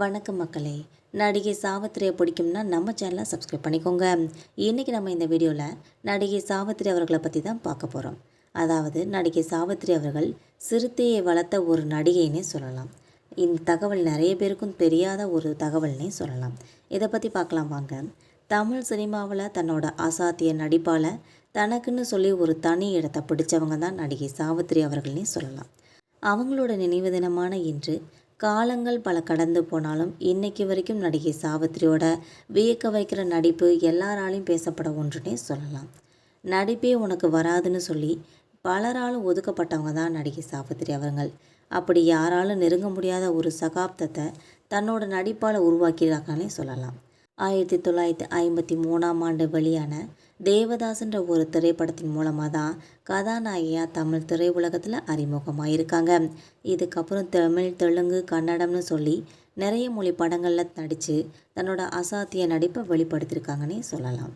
வணக்கம் மக்களே. நடிகை சாவித்திரியை பிடிக்கும்னா நம்ம சேனலை சப்ஸ்கிரைப் பண்ணிக்கோங்க. இன்றைக்கி நம்ம இந்த வீடியோவில் நடிகை சாவித்திரி அவர்களை பற்றி தான் பார்க்க போகிறோம். அதாவது நடிகை சாவித்திரி அவர்கள் சிறுத்தையை வளர்த்த ஒரு நடிகைன்னே சொல்லலாம். இந்த தகவல் நிறைய பேருக்கும் தெரியாத ஒரு தகவல்னே சொல்லலாம். இதை பற்றி பார்க்கலாம் வாங்க. தமிழ் சினிமாவில் தன்னோட அசாத்திய நடிப்பால் தனக்குன்னு சொல்லி ஒரு தனி இடத்தை பிடிச்சவங்க தான் நடிகை சாவித்திரி அவர்கள்னே சொல்லலாம். அவங்களோட நினைவு தினமான இன்று காலங்கள் பல கடந்து போனாலும் இன்னைக்கு வரைக்கும் நடிகை சாவித்திரியோட வியக்க வைக்கிற நடிப்பு எல்லாராலையும் பேசப்பட ஒன்றுனே சொல்லலாம். நடிப்பே உனக்கு வராதுன்னு சொல்லி பலராலும் ஒதுக்கப்பட்டவங்க தான் நடிகை சாவித்திரி அவர்கள். அப்படி யாராலும் நெருங்க முடியாத ஒரு சகாப்தத்தை தன்னோட நடிப்பால் உருவாக்கியிருக்காங்கன்னே சொல்லலாம். 1953ஆம் ஆண்டு வெளியான தேவதாஸ்ன்ற ஒரு திரைப்படத்தின் மூலமாக தான் கதாநாயகியாக தமிழ் திரையுலகத்தில் அறிமுகமாயிருக்காங்க. இதுக்கப்புறம் தமிழ், தெலுங்கு, கன்னடம்னு சொல்லி நிறைய மொழி படங்களில் நடித்து தன்னோட அசாத்திய நடிப்பை வெளிப்படுத்தியிருக்காங்கன்னே சொல்லலாம்.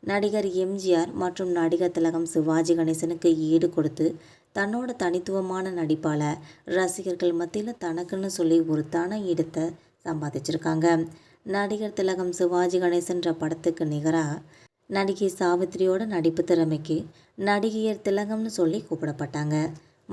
நடிகர் எம்ஜிஆர் மற்றும் நடிகர் திலகம் சிவாஜி கணேசனுக்கு ஈடு கொடுத்து தன்னோட தனித்துவமான நடிப்பால் ரசிகர்கள் மத்தியில் தனக்குன்னு சொல்லி ஒரு தனி இடத்தை சம்பாதிச்சிருக்காங்க. நடிகர் திலகம் சிவாஜி கணேசன்ற படத்துக்கு நிகராக நடிகை சாவித்திரியோட நடிப்பு திறமைக்கு நடிகையர் திலகம்னு சொல்லி கூப்பிடப்பட்டாங்க.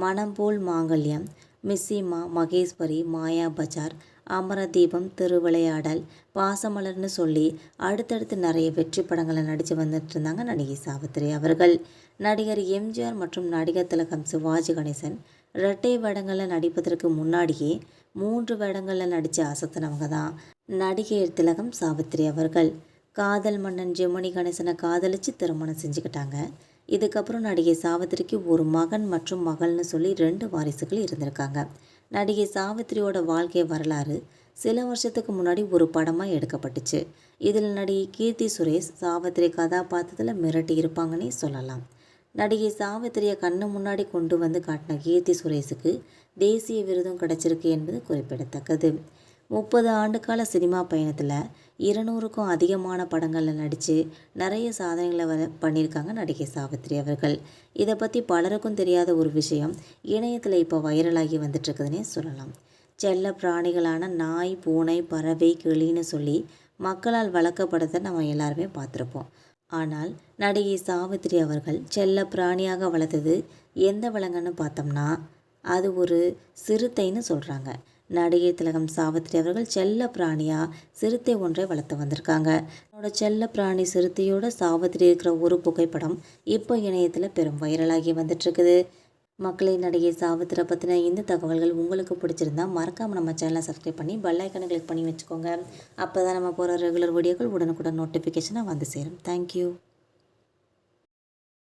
மனம் போல் மாங்கல்யம், மிஸ்ஸிமா, மகேஸ்வரி, மாயா பஜார், அமரதீபம், திருவிளையாடல், பாசமலர்னு சொல்லி அடுத்தடுத்து நிறைய வெற்றி படங்களை நடித்து வந்துட்டு இருந்தாங்க நடிகை சாவித்திரி அவர்கள். நடிகர் எம்ஜிஆர் மற்றும் நடிகர் திலகம் சிவாஜி கணேசன் இரட்டை வேடங்களில் நடிப்பதற்கு முன்னாடியே 3 வேடங்களில் நடித்து அசத்தினவங்க தான் நடிகையர் திலகம் சாவித்திரி அவர்கள். காதல் மன்னன் ஜெமினி கணேசனை காதலித்து திருமணம் செஞ்சுக்கிட்டாங்க. இதுக்கப்புறம் நடிகை சாவித்திரிக்கு ஒரு மகன் மற்றும் மகள்னு சொல்லி 2 வாரிசுகள் இருந்திருக்காங்க. நடிகை சாவித்திரியோட வாழ்க்கை வரலாறு சில வருஷத்துக்கு முன்னாடி ஒரு படமாக எடுக்கப்பட்டுச்சு. இதில் நடிகை கீர்த்தி சுரேஷ் சாவித்திரி கதாபாத்திரத்தில் மிரட்டி இருப்பாங்கன்னே சொல்லலாம். நடிகை சாவித்திரியை கண்ணு முன்னாடி கொண்டு வந்து காட்டின கீர்த்தி சுரேஷுக்கு தேசிய விருதும் கிடைச்சிருக்கு என்பது குறிப்பிடத்தக்கது. 30 ஆண்டுகால சினிமா பயணத்தில் 200க்கும் அதிகமான படங்களில் நடித்து நிறைய சாதனைகளை பண்ணியிருக்காங்க நடிகை சாவித்திரி அவர்கள். இதை பற்றி பலருக்கும் தெரியாத ஒரு விஷயம் இணையத்தில் இப்போ வைரலாகி வந்துட்டுருக்குதுன்னே சொல்லலாம். செல்ல பிராணிகளான நாய், பூனை, பறவை, கிளின்னு சொல்லி மக்களால் வளர்க்கப்படுறதை நம்ம எல்லாருமே பார்த்துருப்போம். ஆனால் நடிகை சாவித்திரி அவர்கள் செல்ல பிராணியாக வளர்த்தது எந்த விலங்குன்னு பார்த்தோம்னா அது ஒரு சிறுத்தைன்னு சொல்கிறாங்க. நடிகை திலகம் சாவித்திரி அவர்கள் செல்ல பிராணியாக சிறுத்தை ஒன்றை வளர்த்து வந்திருக்காங்க. என்னோட செல்ல பிராணி சிறுத்தையோட சாவித்திரி இருக்கிற ஒரு புகைப்படம் இப்போ இணையத்தில் பெரும் வைரலாகி வந்துட்டுருக்குது. மக்களை நடிகை சாவித்திரி பற்றின இந்த தகவல்கள் உங்களுக்கு பிடிச்சிருந்தா மறக்காமல் நம்ம சேனலை சப்ஸ்கிரைப் பண்ணி பெல் ஐக்கானை கிளிக் பண்ணி வச்சுக்கோங்க. அப்போ தான் நம்ம போகிற ரெகுலர் வீடியோக்கள் உடனுக்குடன் நோட்டிஃபிகேஷனாக வந்து சேரும். தேங்க்யூ.